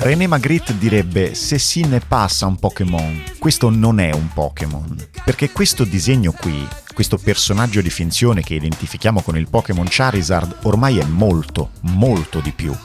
René Magritte direbbe: se si ne passa un Pokémon, questo non è un Pokémon. Perché questo disegno qui, questo personaggio di finzione che identifichiamo con il Pokémon Charizard, ormai è molto, molto di più.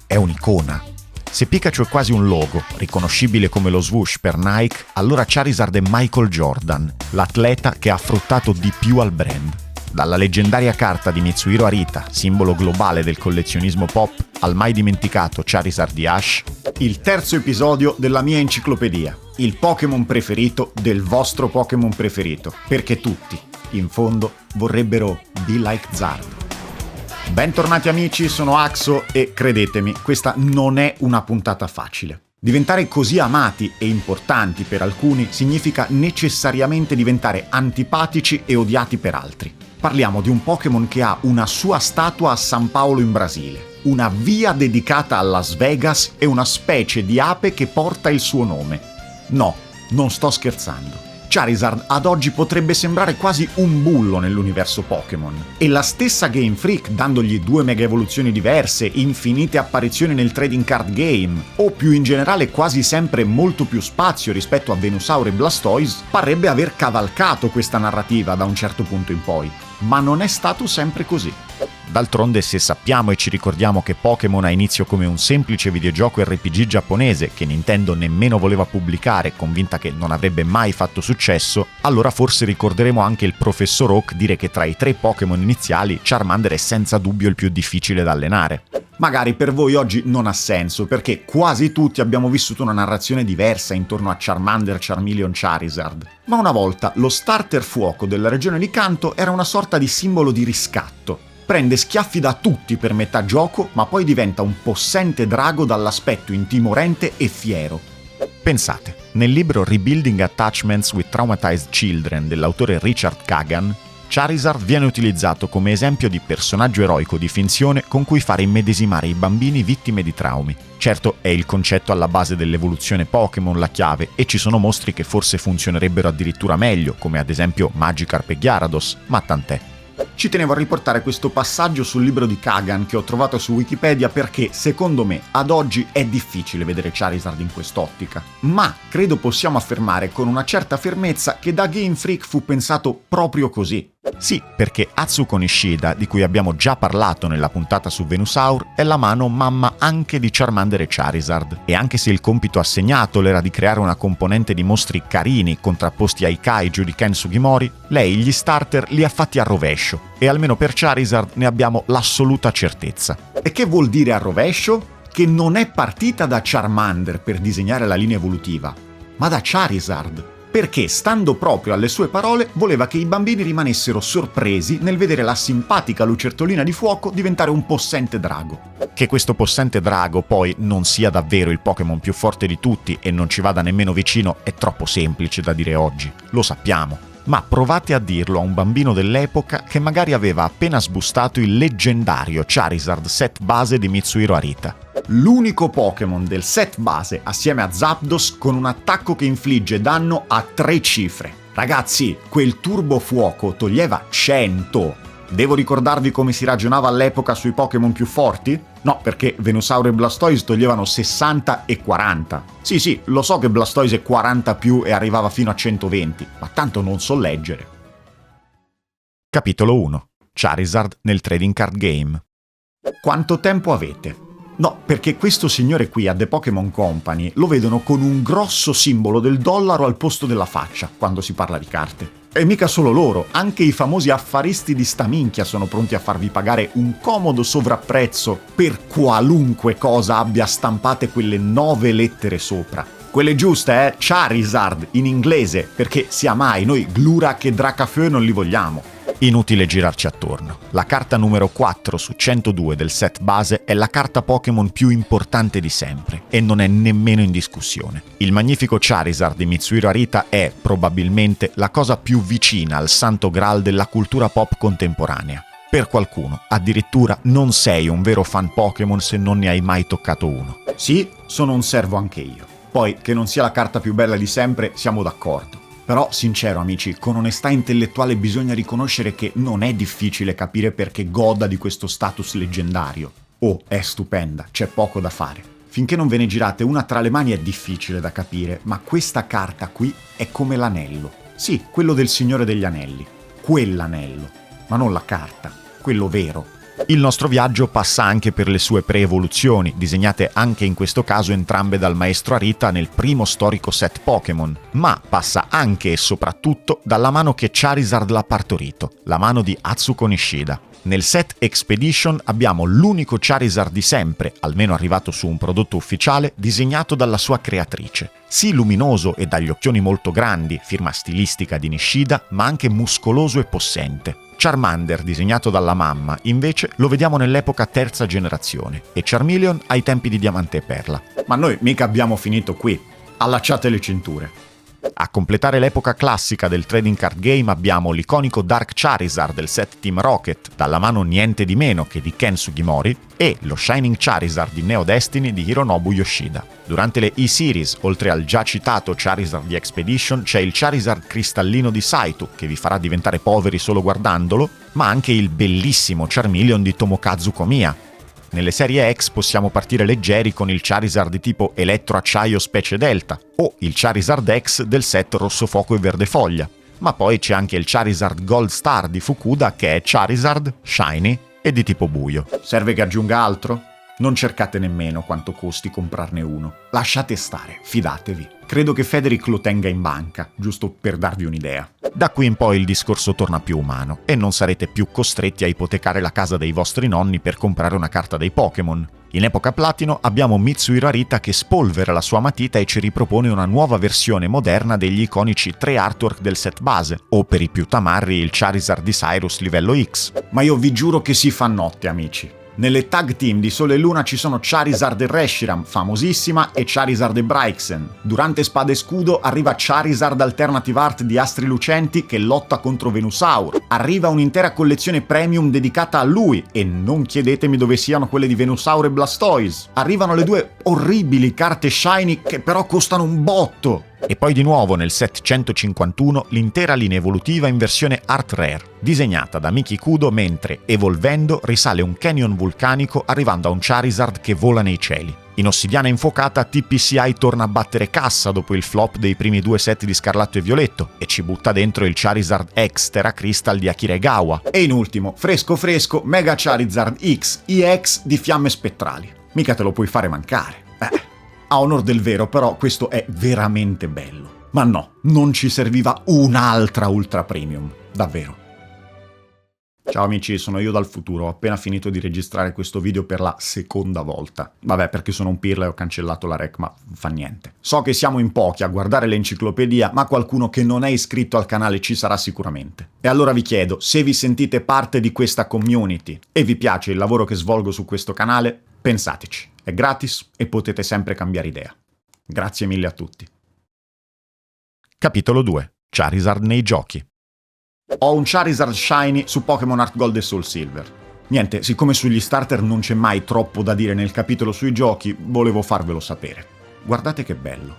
È un'icona. Se Pikachu è quasi un logo, riconoscibile come lo swoosh per Nike, allora Charizard è Michael Jordan, l'atleta che ha fruttato di più al brand. Dalla leggendaria carta di Mitsuhiro Arita, simbolo globale del collezionismo pop, al mai dimenticato Charizard di Ash, il terzo episodio della mia enciclopedia, il Pokémon preferito del vostro Pokémon preferito, perché tutti, in fondo, vorrebbero be like Zard. Bentornati amici, sono Axo e credetemi, questa non è una puntata facile. Diventare così amati e importanti per alcuni significa necessariamente diventare antipatici e odiati per altri. Parliamo di un Pokémon che ha una sua statua a San Paolo in Brasile, una via dedicata a Las Vegas e una specie di ape che porta il suo nome. No, non sto scherzando. Charizard ad oggi potrebbe sembrare quasi un bullo nell'universo Pokémon. E la stessa Game Freak, dandogli 2 mega evoluzioni diverse, infinite apparizioni nel trading card game, o più in generale quasi sempre molto più spazio rispetto a Venusaur e Blastoise, parrebbe aver cavalcato questa narrativa da un certo punto in poi. Ma non è stato sempre così. D'altronde, se sappiamo e ci ricordiamo che Pokémon ha inizio come un semplice videogioco RPG giapponese che Nintendo nemmeno voleva pubblicare, convinta che non avrebbe mai fatto successo, allora forse ricorderemo anche il professor Oak dire che tra i 3 Pokémon iniziali Charmander è senza dubbio il più difficile da allenare. Magari per voi oggi non ha senso, perché quasi tutti abbiamo vissuto una narrazione diversa intorno a Charmander, Charmeleon, Charizard. Ma una volta lo starter fuoco della regione di Kanto era una sorta di simbolo di riscatto. Prende schiaffi da tutti per metà gioco, ma poi diventa un possente drago dall'aspetto intimorente e fiero. Pensate, nel libro Rebuilding Attachments with Traumatized Children dell'autore Richard Kagan, Charizard viene utilizzato come esempio di personaggio eroico di finzione con cui fare immedesimare i bambini vittime di traumi. Certo, è il concetto alla base dell'evoluzione Pokémon la chiave, e ci sono mostri che forse funzionerebbero addirittura meglio, come ad esempio Magikarp e Gyarados, ma tant'è. Ci tenevo a riportare questo passaggio sul libro di Kagan che ho trovato su Wikipedia perché, secondo me, ad oggi è difficile vedere Charizard in quest'ottica. Ma credo possiamo affermare con una certa fermezza che da Game Freak fu pensato proprio così. Sì, perché Atsuko Nishida, di cui abbiamo già parlato nella puntata su Venusaur, è la mano mamma anche di Charmander e Charizard. E anche se il compito assegnato era di creare una componente di mostri carini contrapposti ai kaiju di Ken Sugimori, lei gli starter li ha fatti a rovescio, e almeno per Charizard ne abbiamo l'assoluta certezza. E che vuol dire a rovescio? Che non è partita da Charmander per disegnare la linea evolutiva, ma da Charizard. Perché, stando proprio alle sue parole, voleva che i bambini rimanessero sorpresi nel vedere la simpatica lucertolina di fuoco diventare un possente drago. Che questo possente drago poi non sia davvero il Pokémon più forte di tutti e non ci vada nemmeno vicino è troppo semplice da dire oggi, lo sappiamo. Ma provate a dirlo a un bambino dell'epoca che magari aveva appena sbustato il leggendario Charizard set base di Mitsuhiro Arita. L'unico Pokémon del set base assieme a Zapdos con un attacco che infligge danno a 3 cifre. Ragazzi, quel turbo fuoco toglieva 100. Devo ricordarvi come si ragionava all'epoca sui Pokémon più forti? No, perché Venusaur e Blastoise toglievano 60 e 40. Sì, lo so che Blastoise è 40 più e arrivava fino a 120, ma tanto non so leggere. Capitolo 1. Charizard nel trading card game. Quanto tempo avete? No, perché questo signore qui a The Pokémon Company lo vedono con un grosso simbolo del dollaro al posto della faccia quando si parla di carte. E mica solo loro, anche i famosi affaristi di sta minchia sono pronti a farvi pagare un comodo sovrapprezzo per qualunque cosa abbia stampate quelle 9 lettere sopra. Quelle giuste, Charizard, in inglese, perché sia mai noi Glurak e Dracafeu non li vogliamo. Inutile girarci attorno. La carta numero 4 su 102 del set base è la carta Pokémon più importante di sempre, e non è nemmeno in discussione. Il magnifico Charizard di Mitsuhiro Arita è, probabilmente, la cosa più vicina al santo graal della cultura pop contemporanea. Per qualcuno, addirittura, non sei un vero fan Pokémon se non ne hai mai toccato uno. Sì, sono un servo anche io. Poi, che non sia la carta più bella di sempre, siamo d'accordo. Però, sincero amici, con onestà intellettuale bisogna riconoscere che non è difficile capire perché goda di questo status leggendario. Oh, è stupenda, c'è poco da fare. Finché non ve ne girate una tra le mani è difficile da capire, ma questa carta qui è come l'anello. Sì, quello del Signore degli Anelli. Quell'anello, ma non la carta, quello vero. Il nostro viaggio passa anche per le sue pre-evoluzioni, disegnate anche in questo caso entrambe dal maestro Arita nel primo storico set Pokémon, ma passa anche e soprattutto dalla mano che Charizard l'ha partorito, la mano di Atsuko Nishida. Nel set Expedition abbiamo l'unico Charizard di sempre, almeno arrivato su un prodotto ufficiale, disegnato dalla sua creatrice. Sì luminoso e dagli occhioni molto grandi, firma stilistica di Nishida, ma anche muscoloso e possente. Charmander, disegnato dalla mamma, invece lo vediamo nell'epoca terza generazione, e Charmeleon ai tempi di Diamante e Perla. Ma noi mica abbiamo finito qui. Allacciate le cinture. A completare l'epoca classica del trading card game abbiamo l'iconico Dark Charizard del set Team Rocket, dalla mano niente di meno che di Ken Sugimori, e lo Shining Charizard di Neo Destiny di Hironobu Yoshida. Durante le E-Series, oltre al già citato Charizard di Expedition, c'è il Charizard cristallino di Saito, che vi farà diventare poveri solo guardandolo, ma anche il bellissimo Charmeleon di Tomokazu Komiya. Nelle serie X possiamo partire leggeri con il Charizard di tipo Elettro Acciaio Specie Delta, o il Charizard X del set Rosso Fuoco e Verde Foglia. Ma poi c'è anche il Charizard Gold Star di Fukuda, che è Charizard, Shiny e di tipo buio. Serve che aggiunga altro? Non cercate nemmeno quanto costi comprarne uno. Lasciate stare, fidatevi. Credo che Federic lo tenga in banca, giusto per darvi un'idea. Da qui in poi il discorso torna più umano, e non sarete più costretti a ipotecare la casa dei vostri nonni per comprare una carta dei Pokémon. In epoca Platino abbiamo Mitsuhiro Arita che spolvera la sua matita e ci ripropone una nuova versione moderna degli iconici 3 artwork del set base, o per i più tamarri il Charizard di Cyrus livello X. Ma io vi giuro che si fa notte, amici. Nelle tag team di Sole e Luna ci sono Charizard e Reshiram, famosissima, e Charizard e Braixen. Durante Spada e Scudo arriva Charizard Alternative Art di Astri Lucenti che lotta contro Venusaur. Arriva un'intera collezione premium dedicata a lui, e non chiedetemi dove siano quelle di Venusaur e Blastoise. Arrivano le 2 orribili carte Shiny che però costano un botto. E poi di nuovo nel set 151 l'intera linea evolutiva in versione Art Rare, disegnata da Miki Kudo mentre, evolvendo, risale un canyon vulcanico arrivando a un Charizard che vola nei cieli. In Ossidiana Infuocata TPCI torna a battere cassa dopo il flop dei primi 2 set di Scarlatto e Violetto e ci butta dentro il Charizard X Terra Crystal di Akira Egawa. E in ultimo, fresco fresco, Mega Charizard X EX di Fiamme Spettrali. Mica te lo puoi fare mancare. A onor del vero, però, questo è veramente bello. Ma no, non ci serviva un'altra ultra premium. Davvero. Ciao amici, sono io dal futuro. Ho appena finito di registrare questo video per la seconda volta. Vabbè, perché sono un pirla e ho cancellato la rec, ma fa niente. So che siamo in pochi a guardare l'enciclopedia, ma qualcuno che non è iscritto al canale ci sarà sicuramente. E allora vi chiedo, se vi sentite parte di questa community e vi piace il lavoro che svolgo su questo canale, pensateci. È gratis e potete sempre cambiare idea. Grazie mille a tutti. Capitolo 2. Charizard nei giochi. Ho un Charizard Shiny su Pokémon Heart Gold e Soul Silver. Niente, siccome sugli starter non c'è mai troppo da dire nel capitolo sui giochi, volevo farvelo sapere. Guardate che bello.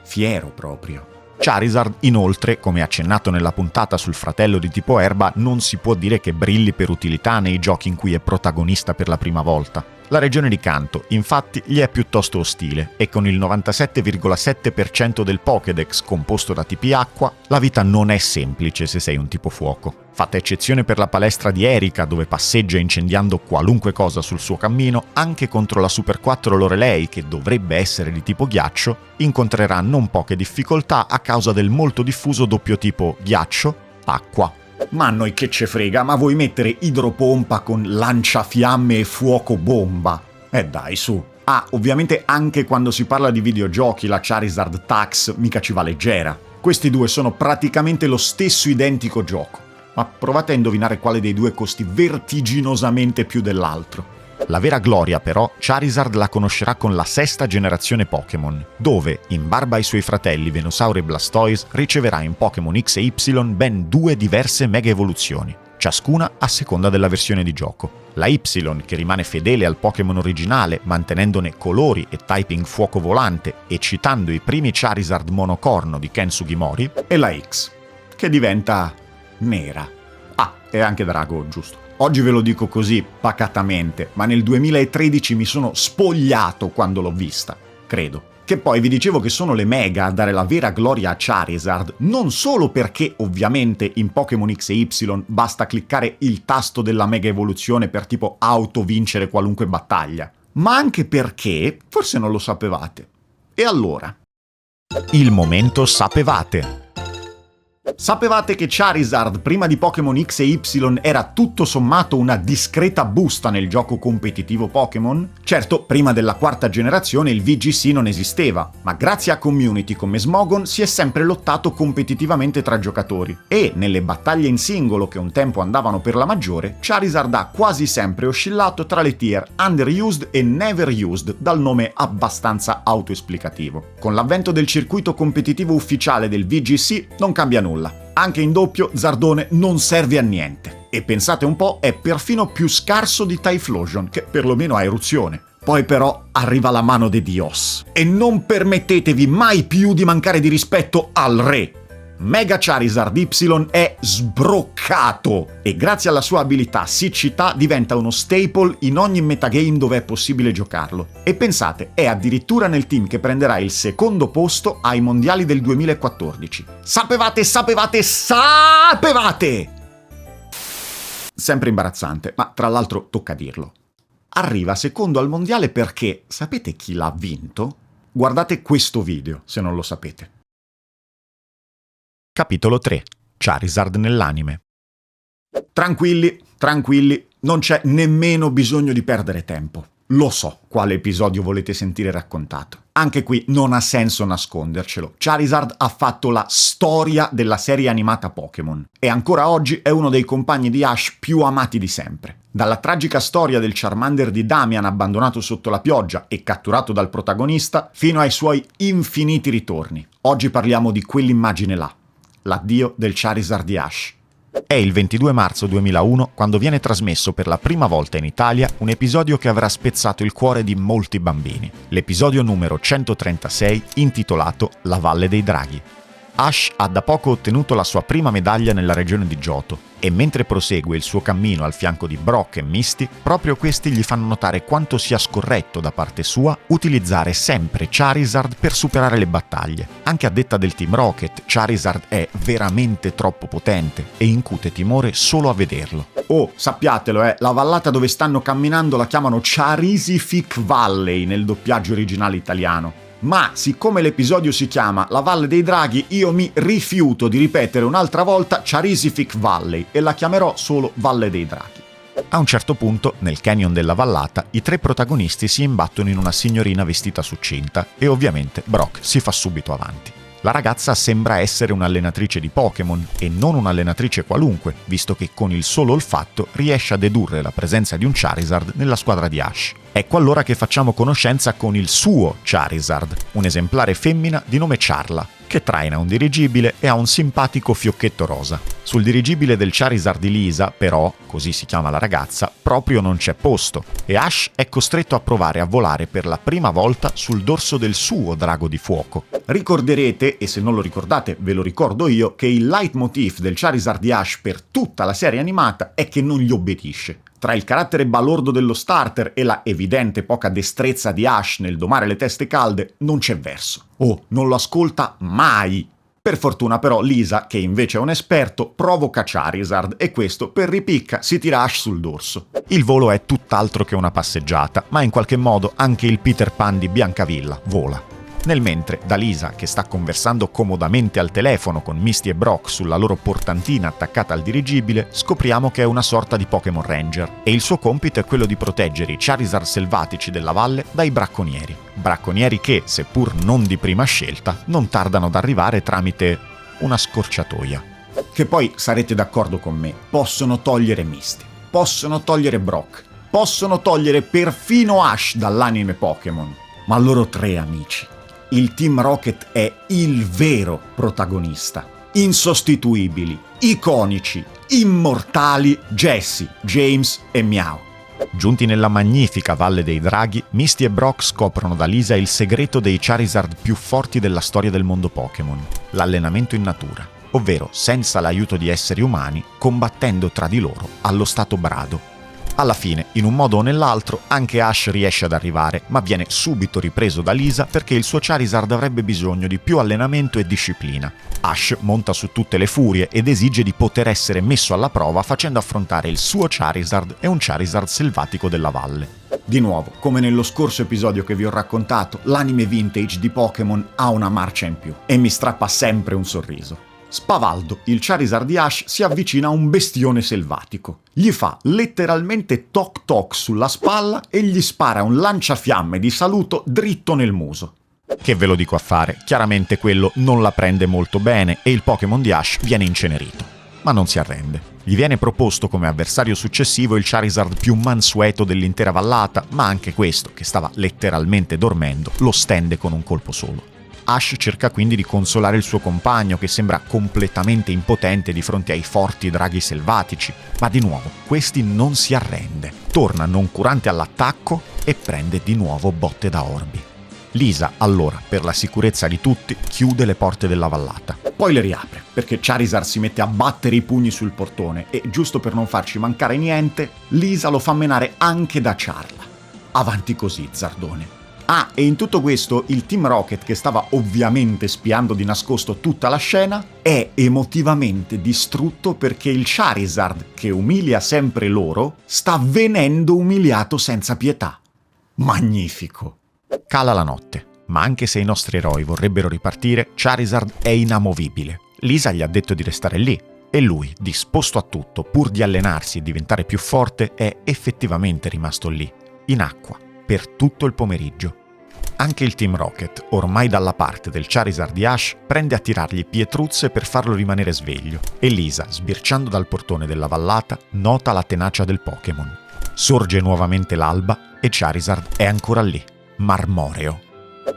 Fiero proprio. Charizard, inoltre, come accennato nella puntata sul fratello di tipo Erba, non si può dire che brilli per utilità nei giochi in cui è protagonista per la prima volta. La regione di Kanto, infatti, gli è piuttosto ostile, e con il 97,7% del Pokédex composto da tipi acqua, la vita non è semplice se sei un tipo fuoco. Fatta eccezione per la palestra di Erika, dove passeggia incendiando qualunque cosa sul suo cammino, anche contro la Super 4 Lorelei, che dovrebbe essere di tipo ghiaccio, incontrerà non poche difficoltà a causa del molto diffuso doppio tipo ghiaccio-acqua. Ma a noi che ce frega, ma vuoi mettere idropompa con lanciafiamme e fuoco bomba? Dai, su. Ah, ovviamente anche quando si parla di videogiochi la Charizard Tax mica ci va leggera. Questi due sono praticamente lo stesso identico gioco. Ma provate a indovinare quale dei due costi vertiginosamente più dell'altro. La vera gloria, però, Charizard la conoscerà con la 6ª generazione Pokémon, dove, in barba ai suoi fratelli Venusaur e Blastoise, riceverà in Pokémon X e Y ben 2 diverse mega evoluzioni, ciascuna a seconda della versione di gioco. La Y, che rimane fedele al Pokémon originale, mantenendone colori e typing fuoco volante e citando i primi Charizard monocorno di Ken Sugimori, e la X, che diventa nera. Ah, e anche drago, giusto. Oggi ve lo dico così, pacatamente, ma nel 2013 mi sono spogliato quando l'ho vista, credo. Che poi vi dicevo che sono le Mega a dare la vera gloria a Charizard, non solo perché ovviamente in Pokémon X e Y basta cliccare il tasto della Mega Evoluzione per tipo autovincere qualunque battaglia, ma anche perché, forse non lo sapevate. E allora? Il momento sapevate. Sapevate che Charizard prima di Pokémon X e Y era tutto sommato una discreta busta nel gioco competitivo Pokémon? Certo, prima della quarta generazione il VGC non esisteva, ma grazie a community come Smogon si è sempre lottato competitivamente tra giocatori e, nelle battaglie in singolo che un tempo andavano per la maggiore, Charizard ha quasi sempre oscillato tra le tier underused e never used, dal nome abbastanza autoesplicativo. Con l'avvento del circuito competitivo ufficiale del VGC non cambia nulla. Anche in doppio Zardone non serve a niente. E pensate un po', è perfino più scarso di Typhlosion, che perlomeno ha eruzione. Poi però arriva la mano de Dios. E non permettetevi mai più di mancare di rispetto al re. Mega Charizard Y è sbroccato e grazie alla sua abilità siccità diventa uno staple in ogni metagame dove è possibile giocarlo. E pensate, è addirittura nel team che prenderà il secondo posto ai mondiali del 2014. Sapevate! Sempre imbarazzante, ma tra l'altro tocca dirlo. Arriva secondo al mondiale perché, sapete chi l'ha vinto? Guardate questo video, se non lo sapete. Capitolo 3. Charizard nell'anime. Tranquilli, non c'è nemmeno bisogno di perdere tempo. Lo so quale episodio volete sentire raccontato. Anche qui non ha senso nascondercelo. Charizard ha fatto la storia della serie animata Pokémon e ancora oggi è uno dei compagni di Ash più amati di sempre. Dalla tragica storia del Charmander di Damian abbandonato sotto la pioggia e catturato dal protagonista, fino ai suoi infiniti ritorni. Oggi parliamo di quell'immagine là. L'addio del Charizard di Ash. È il 22 marzo 2001 quando viene trasmesso per la prima volta in Italia un episodio che avrà spezzato il cuore di molti bambini. L'episodio numero 136 intitolato La Valle dei Draghi. Ash ha da poco ottenuto la sua prima medaglia nella regione di Johto e mentre prosegue il suo cammino al fianco di Brock e Misty, proprio questi gli fanno notare quanto sia scorretto da parte sua utilizzare sempre Charizard per superare le battaglie. Anche a detta del Team Rocket, Charizard è veramente troppo potente e incute timore solo a vederlo. Oh, sappiatelo, la vallata dove stanno camminando la chiamano Charisific Valley nel doppiaggio originale italiano. Ma siccome l'episodio si chiama La Valle dei Draghi, io mi rifiuto di ripetere un'altra volta Charisific Valley e la chiamerò solo Valle dei Draghi. A un certo punto, nel canyon della vallata, i tre protagonisti si imbattono in una signorina vestita succinta e ovviamente Brock si fa subito avanti. La ragazza sembra essere un'allenatrice di Pokémon e non un'allenatrice qualunque, visto che con il solo olfatto riesce a dedurre la presenza di un Charizard nella squadra di Ash. Ecco allora che facciamo conoscenza con il suo Charizard, un esemplare femmina di nome Charla, che traina un dirigibile e ha un simpatico fiocchetto rosa. Sul dirigibile del Charizard di Lisa, però, così si chiama la ragazza, proprio non c'è posto, e Ash è costretto a provare a volare per la prima volta sul dorso del suo drago di fuoco. Ricorderete, e se non lo ricordate ve lo ricordo io, che il leitmotiv del Charizard di Ash per tutta la serie animata è che non gli obbedisce. Tra il carattere balordo dello starter e la evidente poca destrezza di Ash nel domare le teste calde, non c'è verso. Oh, non lo ascolta mai! Per fortuna però Lisa, che invece è un esperto, provoca Charizard e questo per ripicca si tira Ash sul dorso. Il volo è tutt'altro che una passeggiata, ma in qualche modo anche il Peter Pan di Biancavilla vola. Nel mentre, da Lisa, che sta conversando comodamente al telefono con Misty e Brock sulla loro portantina attaccata al dirigibile, scopriamo che è una sorta di Pokémon Ranger e il suo compito è quello di proteggere i Charizard selvatici della valle dai bracconieri. Bracconieri che, seppur non di prima scelta, non tardano ad arrivare tramite una scorciatoia. Che poi, sarete d'accordo con me, possono togliere Misty, possono togliere Brock, possono togliere perfino Ash dall'anime Pokémon, ma loro tre amici. Il Team Rocket è il vero protagonista. Insostituibili, iconici, immortali Jessie, James e Meow. Giunti nella magnifica Valle dei Draghi, Misty e Brock scoprono da Lisa il segreto dei Charizard più forti della storia del mondo Pokémon, l'allenamento in natura. ovvero senza l'aiuto di esseri umani, combattendo tra di loro allo stato brado. Alla fine, in un modo o nell'altro, anche Ash riesce ad arrivare, ma viene subito ripreso da Lisa perché il suo Charizard avrebbe bisogno di più allenamento e disciplina. Ash monta su tutte le furie ed esige di poter essere messo alla prova facendo affrontare il suo Charizard e un Charizard selvatico della valle. Di nuovo, come nello scorso episodio che vi ho raccontato, l'anime vintage di Pokémon ha una marcia in più e mi strappa sempre un sorriso. Spavaldo, il Charizard di Ash, si avvicina a un bestione selvatico. Gli fa letteralmente toc toc sulla spalla e gli spara un lanciafiamme di saluto dritto nel muso. Che ve lo dico a fare, chiaramente quello non la prende molto bene e il Pokémon di Ash viene incenerito. Ma non si arrende. Gli viene proposto come avversario successivo il Charizard più mansueto dell'intera vallata, ma anche questo, che stava letteralmente dormendo, lo stende con un colpo solo. Ash cerca quindi di consolare il suo compagno, che sembra completamente impotente di fronte ai forti draghi selvatici, ma di nuovo questi non si arrende, torna noncurante all'attacco e prende di nuovo botte da orbi. Lisa, allora, per la sicurezza di tutti, chiude le porte della vallata. Poi le riapre, perché Charizard si mette a battere i pugni sul portone e, giusto per non farci mancare niente, Lisa lo fa menare anche da Charla. Avanti così, Zardone. Ah, e in tutto questo il Team Rocket, che stava ovviamente spiando di nascosto tutta la scena, è emotivamente distrutto perché il Charizard, che umilia sempre loro, sta venendo umiliato senza pietà. Magnifico! Cala la notte, ma anche se i nostri eroi vorrebbero ripartire, Charizard è inamovibile. Lisa gli ha detto di restare lì, e lui, disposto a tutto pur di allenarsi e diventare più forte, è effettivamente rimasto lì, in acqua, per tutto il pomeriggio. Anche il Team Rocket, ormai dalla parte del Charizard di Ash, prende a tirargli pietruzze per farlo rimanere sveglio, e Lisa, sbirciando dal portone della vallata, nota la tenacia del Pokémon. Sorge nuovamente l'alba e Charizard è ancora lì, marmoreo.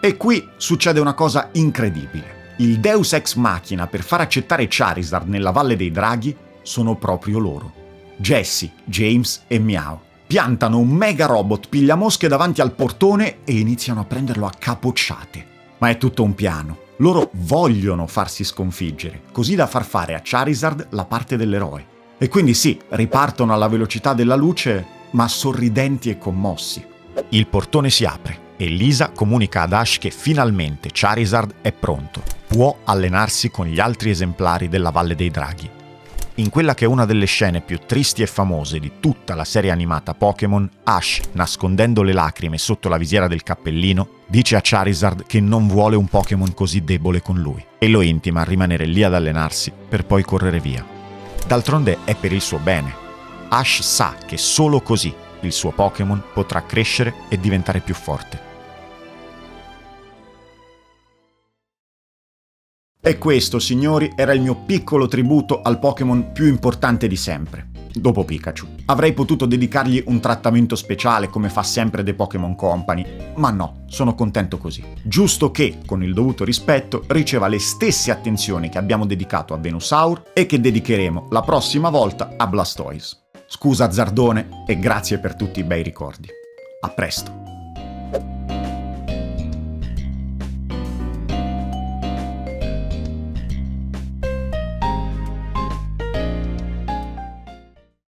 E qui succede una cosa incredibile. Il Deus Ex Machina per far accettare Charizard nella Valle dei Draghi sono proprio loro. Jessie, James e Meow piantano un mega robot pigliamosche davanti al portone e iniziano a prenderlo a capocciate. Ma è tutto un piano. Loro vogliono farsi sconfiggere, così da far fare a Charizard la parte dell'eroe. E quindi sì, ripartono alla velocità della luce, ma sorridenti e commossi. Il portone si apre e Lisa comunica ad Ash che finalmente Charizard è pronto. Può allenarsi con gli altri esemplari della Valle dei Draghi. In quella che è una delle scene più tristi e famose di tutta la serie animata Pokémon, Ash, nascondendo le lacrime sotto la visiera del cappellino, dice a Charizard che non vuole un Pokémon così debole con lui e lo intima a rimanere lì ad allenarsi per poi correre via. D'altronde è per il suo bene. Ash sa che solo così il suo Pokémon potrà crescere e diventare più forte. E questo, signori, era il mio piccolo tributo al Pokémon più importante di sempre, dopo Pikachu. Avrei potuto dedicargli un trattamento speciale come fa sempre The Pokémon Company, ma no, sono contento così. Giusto che, con il dovuto rispetto, riceva le stesse attenzioni che abbiamo dedicato a Venusaur e che dedicheremo la prossima volta a Blastoise. Scusa Zardone e grazie per tutti i bei ricordi. A presto!